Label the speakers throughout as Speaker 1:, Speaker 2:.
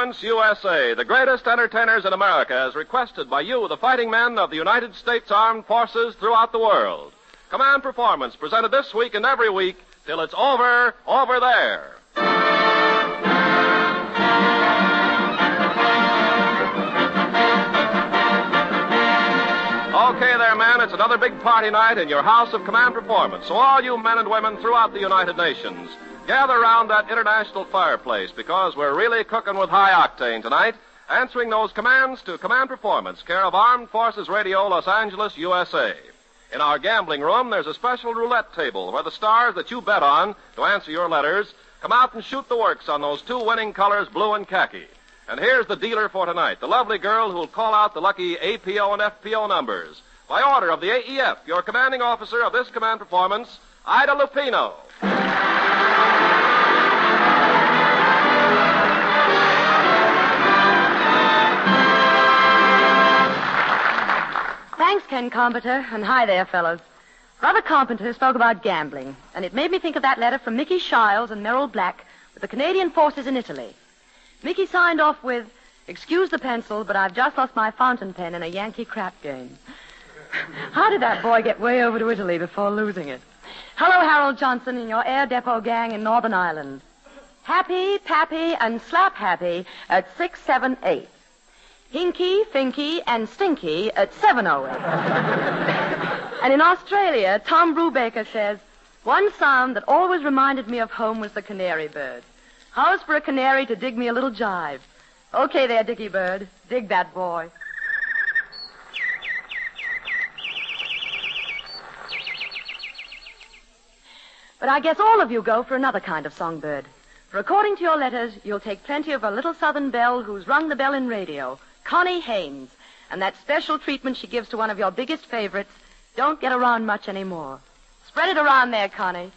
Speaker 1: Performance USA, the greatest entertainers in America, as requested by you, the fighting men of the United States Armed Forces throughout the world. Command Performance, presented this week and every week till it's over there. Okay there, man, it's another big party night in your house of Command Performance. So all you men and women throughout the United Nations, gather around that international fireplace because we're really cooking with high octane tonight, answering those commands to Command Performance, care of Armed Forces Radio, Los Angeles, USA. In our gambling room, there's a special roulette table where the stars that you bet on to answer your letters come out and shoot the works on those two winning colors, blue and khaki. And here's the dealer for tonight, the lovely girl who'll call out the lucky APO and FPO numbers. By order of the AEF, your commanding officer of this Command Performance, Ida Lupino.
Speaker 2: Thanks, Ken Carpenter, and hi there, fellows. Brother Carpenter spoke about gambling, and it made me think of that letter from Mickey Shiles and Merrill Black with the Canadian forces in Italy. Mickey signed off with, "Excuse the pencil, but I've just lost my fountain pen in a Yankee crap game." How did that boy get way over to Italy before losing it? Hello, Harold Johnson and your Air Depot gang in Northern Ireland. Happy, Pappy, and Slap Happy at 678. Hinky, Finky, and Stinky at 708. And in Australia, Tom Brubaker says, "One sound that always reminded me of home was the canary bird. How's for a canary to dig me a little jive? Okay there, Dickie Bird. Dig that boy." But I guess all of you go for another kind of songbird. For according to your letters, you'll take plenty of a little southern belle who's rung the bell in radio, Connie Haynes, and that special treatment she gives to one of your biggest favorites don't get around much anymore. Spread it around there, Connie.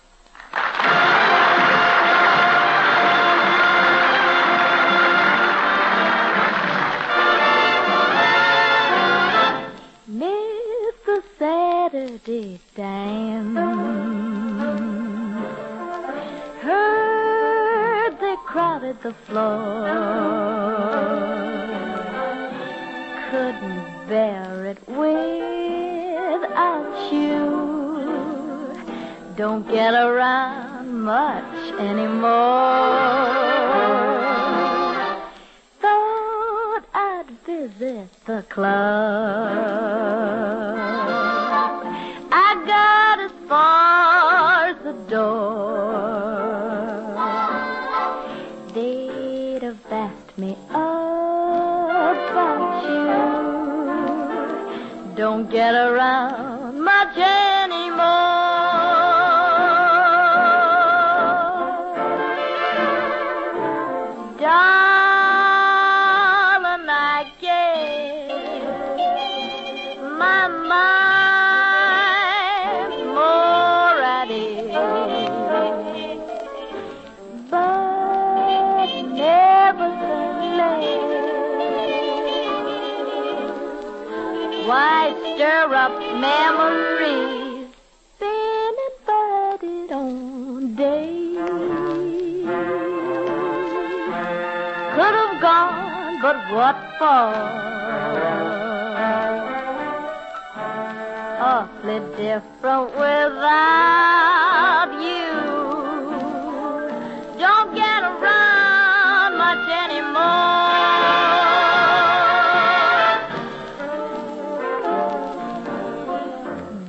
Speaker 3: Missed the Saturday dance. Heard they crowded the floor. Couldn't bear it without you. Don't get around much anymore. Thought I'd visit the club. I got as far as the door. They'd have asked me about you. Don't get around much anymore. Darling, I guess my mind's more at ease. But nevertheless, why stir up memories? Been invited on days. Could have gone, but what for? Awfully different without you. Don't get around much anymore.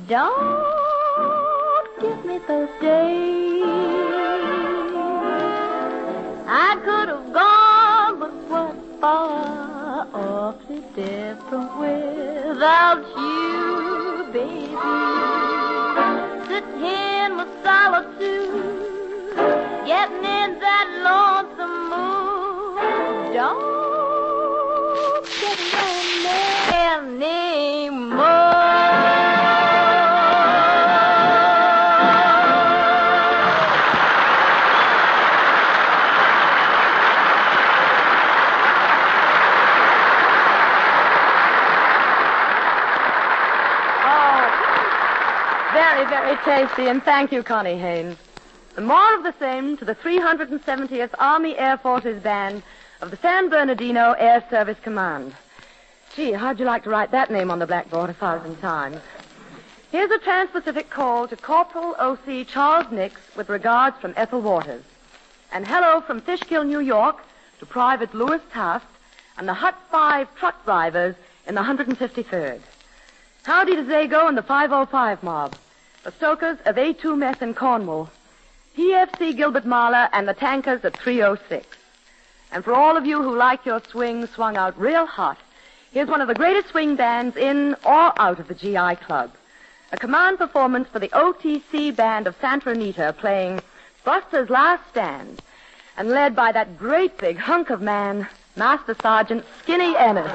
Speaker 3: Don't give me those days. I could have gone, but what for? Awfully different without you, baby. Sitting here in my solitude, getting in that lonesome mood. Don't get around me anymore.
Speaker 2: Very, very tasty, and thank you, Connie Haynes. And more of the same to the 370th Army Air Forces Band, of the San Bernardino Air Service Command. Gee, how'd you like to write that name on the blackboard 1,000 times? Here's a trans-Pacific call to Corporal O.C. Charles Nix with regards from Ethel Waters. And hello from Fishkill, New York to Private Louis Taft and the Hut 5 truck drivers in the 153rd. Howdy to Zago and the 505 mob. The stokers of A2 Mess in Cornwall. PFC Gilbert Mahler and the tankers at 306. And for all of you who like your swing swung out real hot, here's one of the greatest swing bands in or out of the GI Club. A command performance for the OTC band of Santa Anita playing Buster's Last Stand and led by that great big hunk of man, Master Sergeant Skinny Ennis.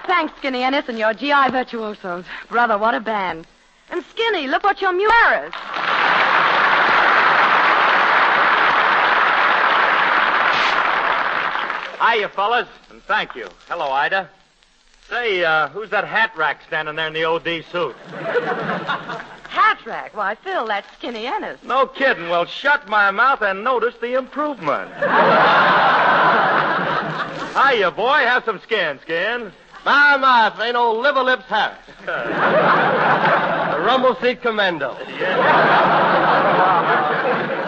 Speaker 2: Thanks, Skinny Ennis and your GI virtuosos. Brother, what a band. And Skinny, look what your mule is.
Speaker 4: Hiya, fellas, and thank you. Hello, Ida. Say, who's that hat rack standing there in the OD suit?
Speaker 2: Hat rack? Why, Phil, that's Skinny Ennis.
Speaker 4: No kidding. Well, shut my mouth and notice the improvement. Hiya, boy. Have some skin.
Speaker 1: My, if ain't old Liver Lips Harris. The Rumble Seat Commando.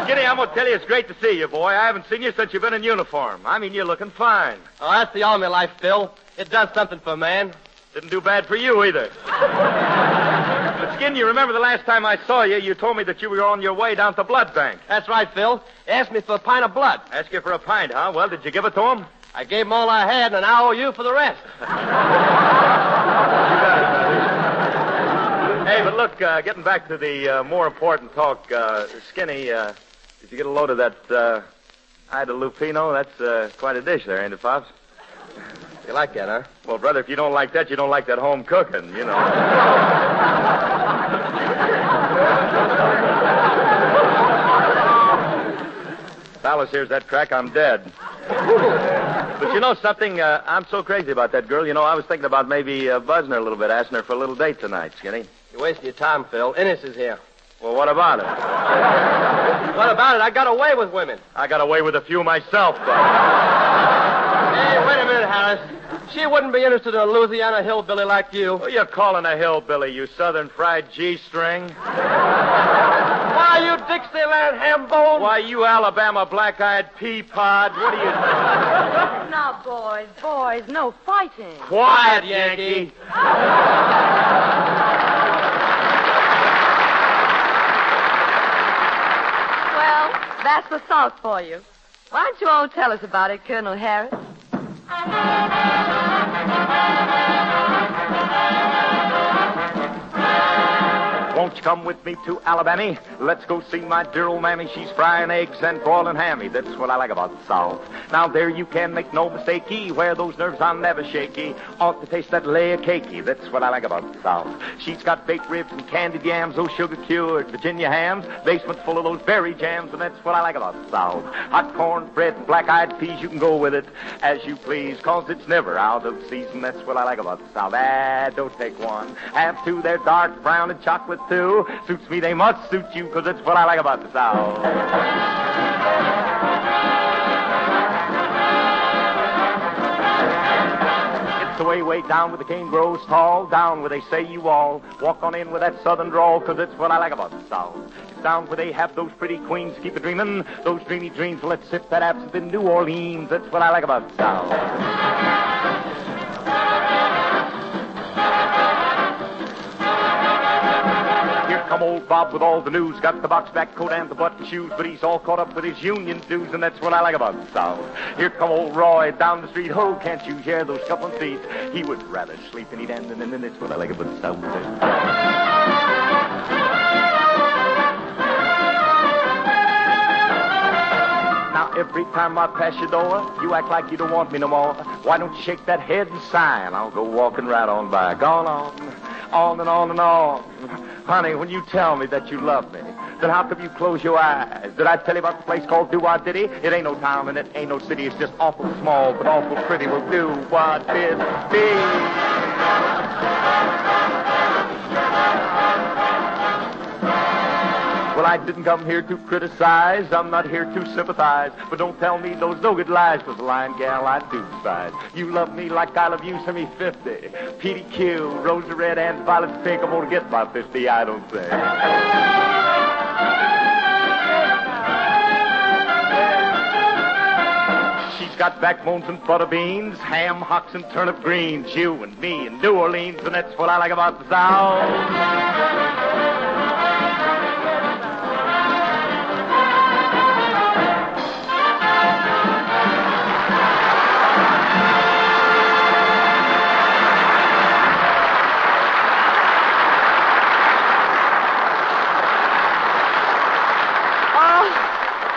Speaker 4: Skinny, I'm going to tell you, it's great to see you, boy. I haven't seen you since you've been in uniform. I mean, you're looking fine.
Speaker 1: Oh, that's the Army life, Phil. It does something for a man.
Speaker 4: Didn't do bad for you, either. But, Skin, you remember the last time I saw you, you told me that you were on your way down to the blood bank.
Speaker 1: That's right, Phil. He asked me for a pint of blood.
Speaker 4: Asked you for a pint, huh? Well, did you give it to him?
Speaker 1: I gave him all I had, and I owe you for the rest.
Speaker 4: Hey, but look, getting back to the more important talk, Skinny, did you get a load of that Ida Lupino? That's quite a dish there, ain't it, Pops?
Speaker 1: You like that, huh?
Speaker 4: Well, brother, if you don't like that, you don't like that home cooking, you know. Alice hears that crack, I'm dead. But you know something? I'm so crazy about that girl. You know, I was thinking about maybe buzzing her a little bit, asking her for a little date tonight, Skinny.
Speaker 1: You're wasting your time, Phil. Ennis is here.
Speaker 4: Well, what about it?
Speaker 1: What about it? I got away with women.
Speaker 4: I got away with a few myself, but...
Speaker 1: Hey, wait a minute, Harris. She wouldn't be interested in a Louisiana hillbilly like you.
Speaker 4: Who are you calling a hillbilly, you southern fried G-string?
Speaker 1: What
Speaker 4: Why, you Dixieland hambone? Why, you Alabama black-eyed pea pod. What are you doing?
Speaker 2: Now, boys, no fighting.
Speaker 4: Quiet, Yankee.
Speaker 2: Well, that's the South for you. Why don't you all tell us about it, Colonel Harris?
Speaker 4: Won't you come with me to Alabama? Let's go see my dear old mammy. She's frying eggs and broiling hammy. That's what I like about the South. Now there you can make no mistakey. Where those nerves are never shaky. Ought to taste that layer cakey. That's what I like about the South. She's got baked ribs and candied yams, those sugar-cured Virginia hams. Basement full of those berry jams, and that's what I like about the South. Hot corn, bread, black-eyed peas, you can go with it as you please, 'cause it's never out of season. That's what I like about the South. Don't take one. Have two. They're dark brown and chocolate too. Suits me, they must suit you, 'cause it's what I like about the South. It's the way down where the cane grows tall, down where they say you all walk on in with that southern drawl, 'cause it's what I like about the South. It's down where they have those pretty queens keep a dreaming, those dreamy dreams. Let's sip that absinthe in New Orleans. That's what I like about the South. Come old Bob with all the news, got the box-back coat and the button shoes, but he's all caught up with his union dues, and that's what I like about the South. Here come old Roy down the street. Oh, can't you hear those scuffling feet? He would rather sleep and eat, and that's what I like about the South. Now, every time I pass your door, you act like you don't want me no more. Why don't you shake that head and sigh, and I'll go walking right on by. Gone on and on and on. Honey, when you tell me that you love me, then how come you close your eyes? Did I tell you about the place called Do-Wah-Diddy? It ain't no town and it ain't no city. It's just awful small but awful pretty. Well, Do-Wah-Diddy. Well, I didn't come here to criticize. I'm not here to sympathize. But don't tell me those no-good lies, 'cause lying gal, I do despise. You love me like I love you, send me 50. PDQ, rose red and violet pink. I'm gonna get my 50, I don't say. She's got backbones and butter beans, ham, hocks, and turnip greens. You and me in New Orleans, and that's what I like about the South.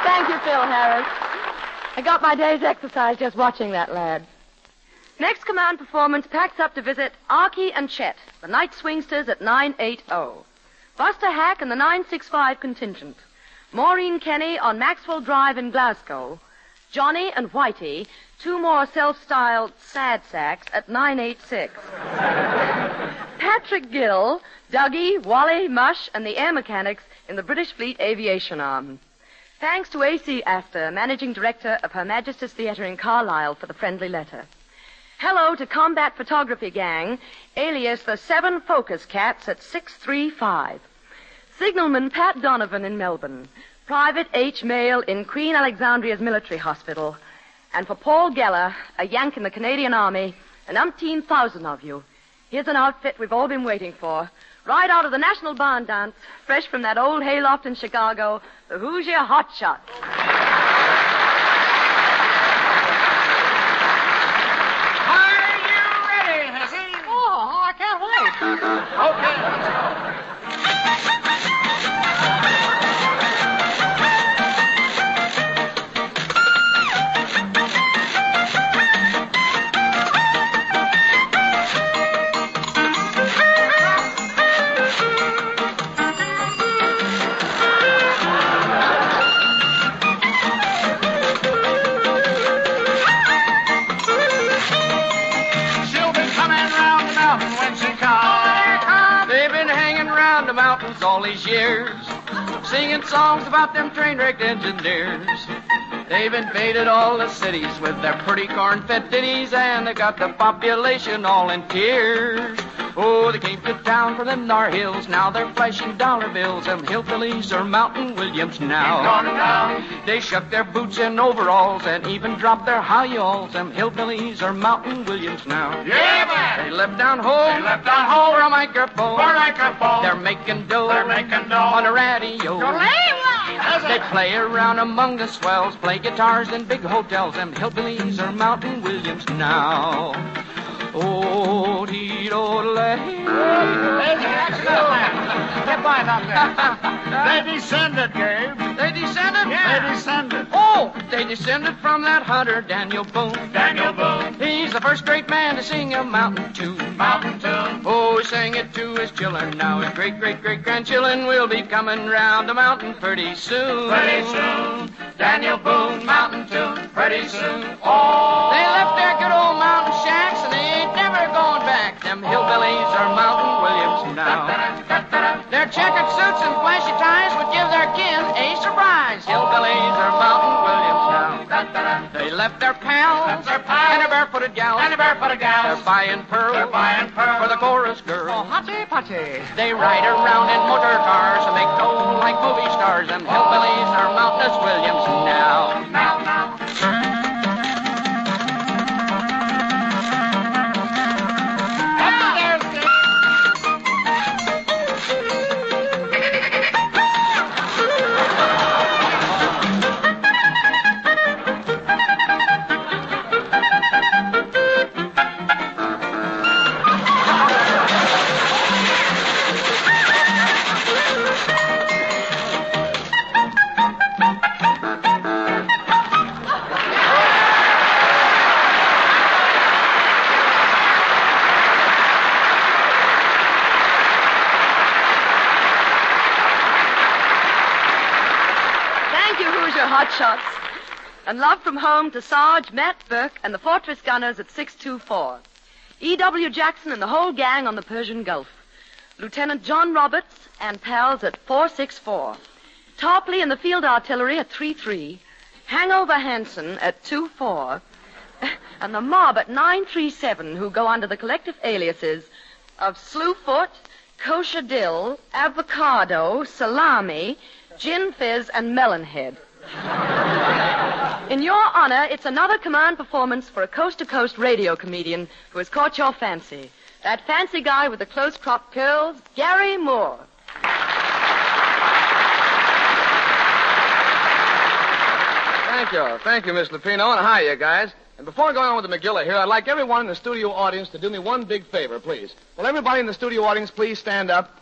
Speaker 2: Thank you, Phil Harris. I got my day's exercise just watching that lad. Next command performance packs up to visit Archie and Chet, the Night Swingsters at 980. Buster Hack and the 965 contingent. Maureen Kenny on Maxwell Drive in Glasgow. Johnny and Whitey, two more self-styled sad sacks at 986. Patrick Gill, Dougie, Wally, Mush, and the air mechanics in the British Fleet Aviation Arm. Thanks to A.C. Astor, Managing Director of Her Majesty's Theatre in Carlisle, for the friendly letter. Hello to Combat Photography Gang, alias the 7 Focus Cats at 635. Signalman Pat Donovan in Melbourne. Private H. Mail in Queen Alexandria's Military Hospital. And for Paul Geller, a Yank in the Canadian Army, and umpteen thousand of you. Here's an outfit we've all been waiting for. Right out of the National Barn Dance, fresh from that old hayloft in Chicago, the Hoosier Hot Shots.
Speaker 5: Are you ready, Hissy? Oh, I can't wait. Okay, let's go. All these years, singing songs about them train-wrecked engineers. They've invaded all the cities with their pretty corn-fed ditties, and they got the population all in tears. Oh, they came to town from them thar hills. Now they're flashing dollar bills. Them hillbillies are Mountain Williams now. They shuck their boots and overalls and even dropped their high-yalls. Them hillbillies are Mountain Williams now.
Speaker 6: Yeah, man.
Speaker 5: They left down home. For a microphone. They're making dough. On the radio. They play around among the swells, play guitars in big hotels. Them hillbillies are Mountain Williams now. Oh, dee-do-lay.
Speaker 6: Get by up there. They descended, Gabe.
Speaker 5: They descended?
Speaker 6: Yeah. They descended.
Speaker 5: Oh, they descended from that hunter, Daniel Boone.
Speaker 6: Daniel Boone.
Speaker 5: He's the first great man to sing a mountain tune. Oh, he sang it to his children. Now his great-great-great-grandchildren will be coming round the mountain pretty soon. Daniel Boone, mountain tune, pretty soon. Oh. They left their good old mountain shacks and they ain't never going back. Them hillbillies are Mountain Williams now. Their checkered suits and flashy ties would give their kin a surprise. Hillbillies are Mountain Williams now. They left their pals and their barefooted gals. They're buying pearls for the chorus girls.
Speaker 6: Oh, hotty.
Speaker 5: They ride around in motor cars and make dough like movie stars. Them hillbillies are Mountain Williams now.
Speaker 2: Shots. And love from home to Sarge, Matt Burke, and the Fortress Gunners at 624. E.W. Jackson and the whole gang on the Persian Gulf. Lieutenant John Roberts and pals at 464. Tarpley and the Field Artillery at 33. Hangover Hanson at 24. And the mob at 937 who go under the collective aliases of Slewfoot, Kosher Dill, Avocado, Salami, Gin Fizz, and Melonhead. In your honor, it's another command performance for a coast-to-coast radio comedian who has caught your fancy. That fancy guy with the close-cropped curls, Garry Moore.
Speaker 7: Thank you, Miss Lupino, and hi, you guys. And before going on with the McGilla here, I'd like everyone in the studio audience to do me one big favor, please. Will everybody in the studio audience please stand up?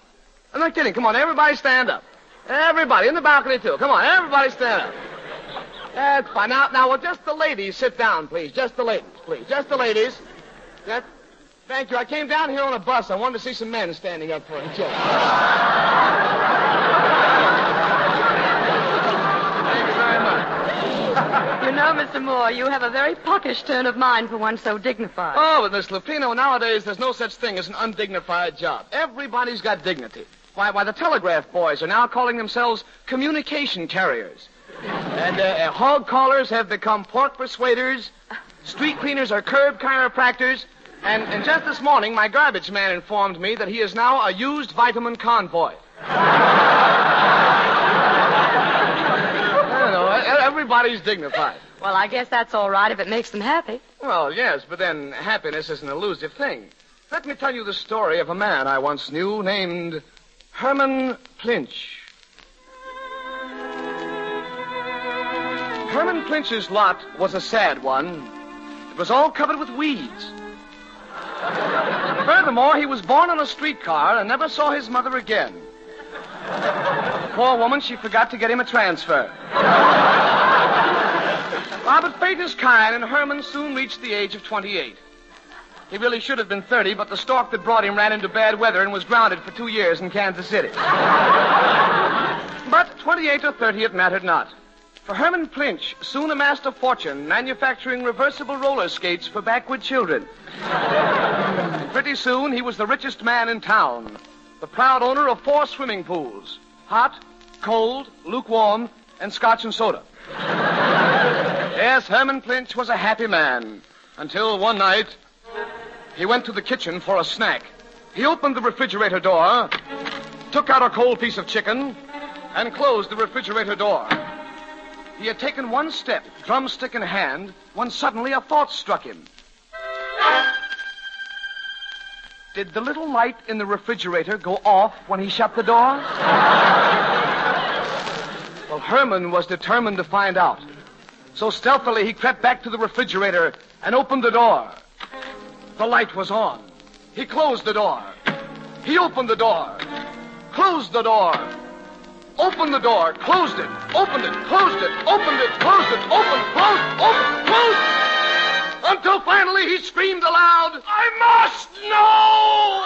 Speaker 7: I'm not kidding. Come on, everybody stand up. Everybody, in the balcony, too. Come on, everybody stand up. That's fine. Now, will just the ladies sit down, please? Just the ladies, please. Just the ladies. Yes. Thank you. I came down here on a bus. I wanted to see some men standing up for a joke. Thank you very much.
Speaker 2: You know, Mr. Moore, you have a very puckish turn of mind for one so dignified.
Speaker 7: Oh, but Miss Lupino, nowadays there's no such thing as an undignified job. Everybody's got dignity. Why, the telegraph boys are now calling themselves communication carriers. And hog callers have become pork persuaders. Street cleaners are curb chiropractors. And just this morning, my garbage man informed me that he is now a used vitamin convoy. I don't know, everybody's dignified.
Speaker 2: Well, I guess that's all right if it makes them happy.
Speaker 7: Well, yes, but then happiness is an elusive thing. Let me tell you the story of a man I once knew named Herman Plinch. Herman Plinch's lot was a sad one. It was all covered with weeds. Furthermore, he was born on a streetcar and never saw his mother again. Poor woman, she forgot to get him a transfer. But fate is kind, and Herman soon reached the age of 28. He really should have been 30, but the stork that brought him ran into bad weather and was grounded for 2 years in Kansas City. But 28 or 30, it mattered not. For Herman Plinch soon amassed a fortune manufacturing reversible roller skates for backward children. And pretty soon, he was the richest man in town, the proud owner of 4 swimming pools, hot, cold, lukewarm, and scotch and soda. Yes, Herman Plinch was a happy man, until one night he went to the kitchen for a snack. He opened the refrigerator door, took out a cold piece of chicken, and closed the refrigerator door. He had taken one step, drumstick in hand, when suddenly a thought struck him. Did the little light in the refrigerator go off when he shut the door? Well, Herman was determined to find out. So stealthily he crept back to the refrigerator and opened the door. The light was on. He closed the door. He opened the door. Closed the door. Opened the door. Closed it. Opened it. Closed it. Opened it. Closed it. Opened. Closed. Opened. Closed. Until finally he screamed aloud, "I must know!"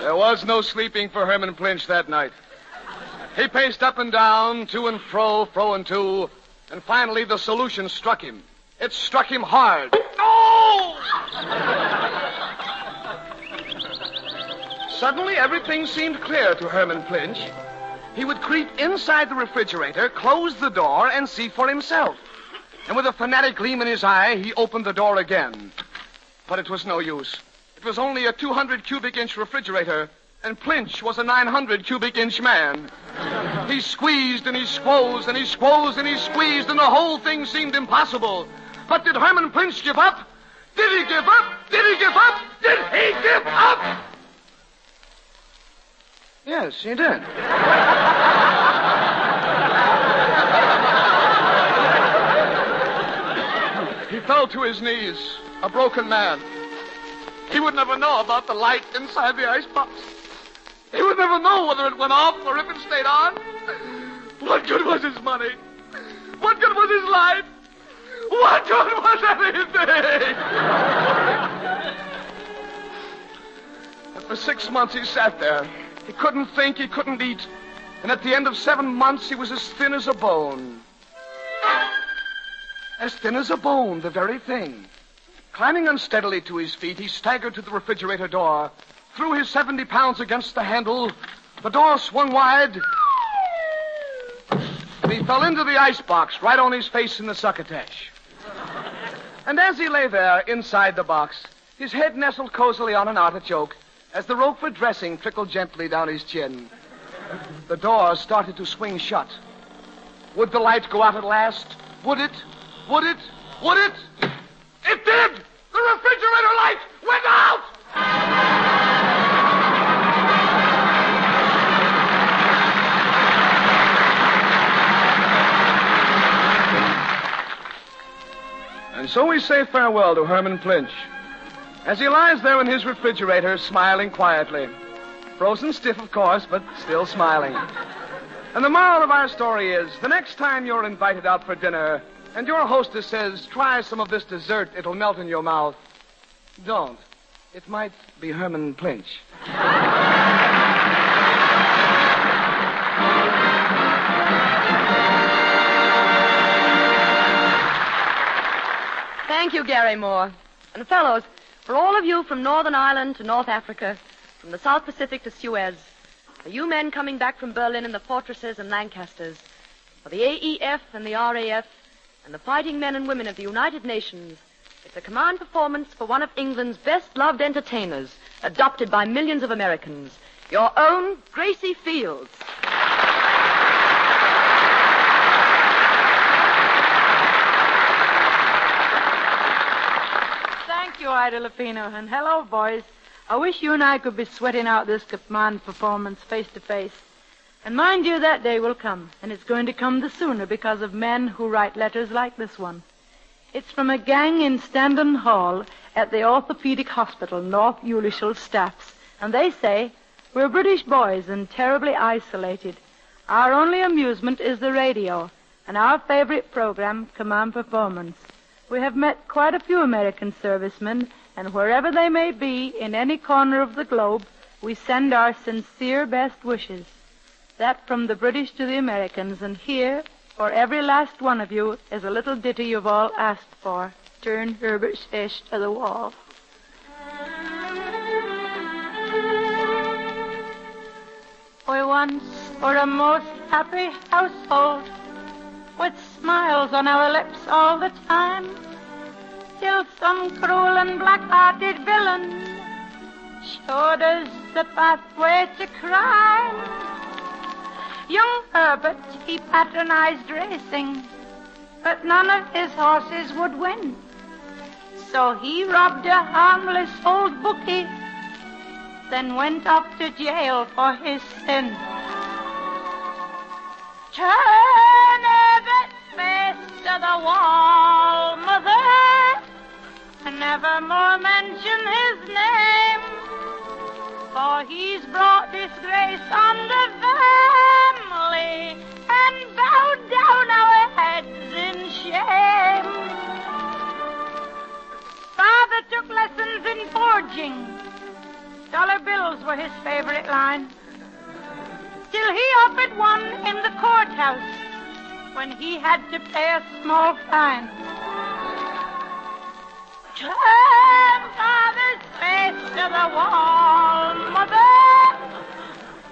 Speaker 7: There was no sleeping for Herman Plinch that night. He paced up and down, to and fro, fro and to, and finally the solution struck him. It struck him hard. No! Suddenly, everything seemed clear to Herman Plinch. He would creep inside the refrigerator, close the door, and see for himself. And with a fanatic gleam in his eye, he opened the door again. But it was no use. It was only a 200 cubic inch refrigerator, and Plinch was a 900 cubic inch man. He squeezed and he squoze and he squoze and he squeezed, and the whole thing seemed impossible. But did Herman Plinch give up? Did he give up? Did he give up? Did he give up? Yes, he did. He fell to his knees, a broken man. He would never know about the light inside the icebox. He would never know whether it went off or if it stayed on. What good was his money? What good was his life? What good was anything? And for 6 months he sat there. He couldn't think, he couldn't eat. And at the end of 7 months, he was as thin as a bone. As thin as a bone, the very thing. Climbing unsteadily to his feet, he staggered to the refrigerator door, threw his 70 pounds against the handle. The door swung wide, and he fell into the icebox, right on his face in the succotash. And as he lay there inside the box, his head nestled cozily on an artichoke, as the rope for dressing trickled gently down his chin, the door started to swing shut. Would the light go out at last? Would it? Would it? Would it? It did! The refrigerator light went out! And so we say farewell to Herman Plinch, as he lies there in his refrigerator, smiling quietly. Frozen stiff, of course, but still smiling. And the moral of our story is, the next time you're invited out for dinner and your hostess says, "Try some of this dessert, it'll melt in your mouth," don't. It might be Herman Plinch.
Speaker 2: Thank you, Garry Moore. And fellows, for all of you from Northern Ireland to North Africa, from the South Pacific to Suez, for you men coming back from Berlin and the fortresses and Lancasters, for the AEF and the RAF, and the fighting men and women of the United Nations, it's a command performance for one of England's best-loved entertainers, adopted by millions of Americans, your own Gracie Fields.
Speaker 3: Thank you, Ida Lupino, and hello, boys. I wish you and I could be sweating out this command performance face to face. And mind you, that day will come, and it's going to come the sooner because of men who write letters like this one. It's from a gang in Standon Hall at the Orthopedic Hospital, North Ulishall Staffs, and they say, "We're British boys and terribly isolated. Our only amusement is the radio, and our favorite program, Command Performance. We have met quite a few American servicemen, and wherever they may be, in any corner of the globe, we send our sincere best wishes." That from the British to the Americans, and here, for every last one of you, is a little ditty you've all asked for. Turn Herbert's face to the wall. I once were a most happy household, with smiles on our lips all the time, till some cruel and black-hearted villain showed us the pathway to crime. Young Herbert, he patronized racing, but none of his horses would win. So he robbed a harmless old bookie, then went off to jail for his sin. Turn Herbert's face to the wall, mother, and never more mention his name, for he's brought disgrace on the family and bowed down our heads in shame. Father took lessons in forging. Dollar bills were his favorite line, till he offered one in the courthouse when he had to pay a small fine. Turn Father's face to the wall, mother,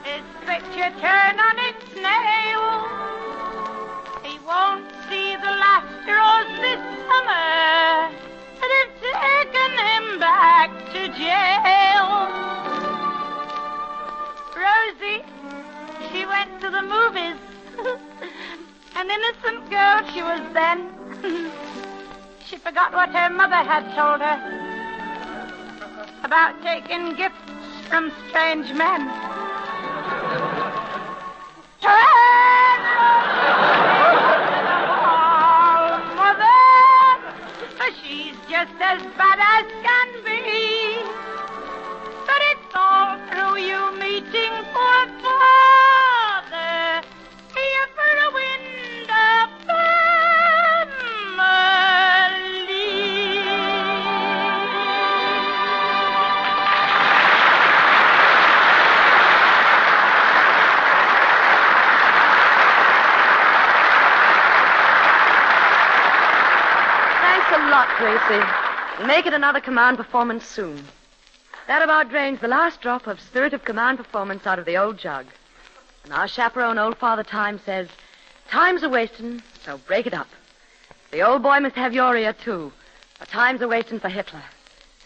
Speaker 3: his picture turn on its nail. He won't see the last rose this summer that have taken him back to jail. Rosie, she went to the movies. An innocent girl she was then. She forgot what her mother had told her about taking gifts from strange men. Turn mother, for she's just as bad as can be. But it's all through you meeting poor Father here for a wind of
Speaker 2: Thanks a lot, Gracie. Make it another command performance soon. That about drains the last drop of spirit of command performance out of the old jug. And our chaperone, Old Father Time, says, time's a-wasting, so break it up. The old boy must have your ear, too. For time's a-wasting for Hitler.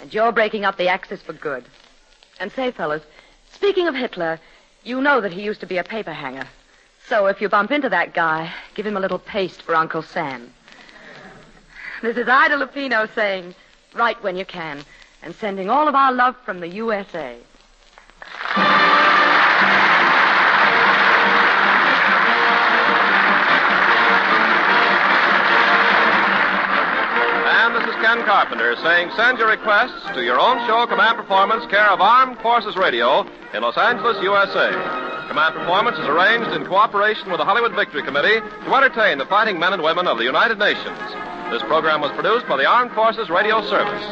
Speaker 2: And you're breaking up the Axis for good. And say, fellas, speaking of Hitler, you know that he used to be a paper hanger. So if you bump into that guy, give him a little paste for Uncle Sam. This is Ida Lupino saying, write when you can, and sending all of our love from the USA.
Speaker 1: And this is Ken Carpenter saying send your requests to your own show, Command Performance, care of Armed Forces Radio in Los Angeles, USA. Command Performance is arranged in cooperation with the Hollywood Victory Committee to entertain the fighting men and women of the United Nations. This program was produced by the Armed Forces Radio Service.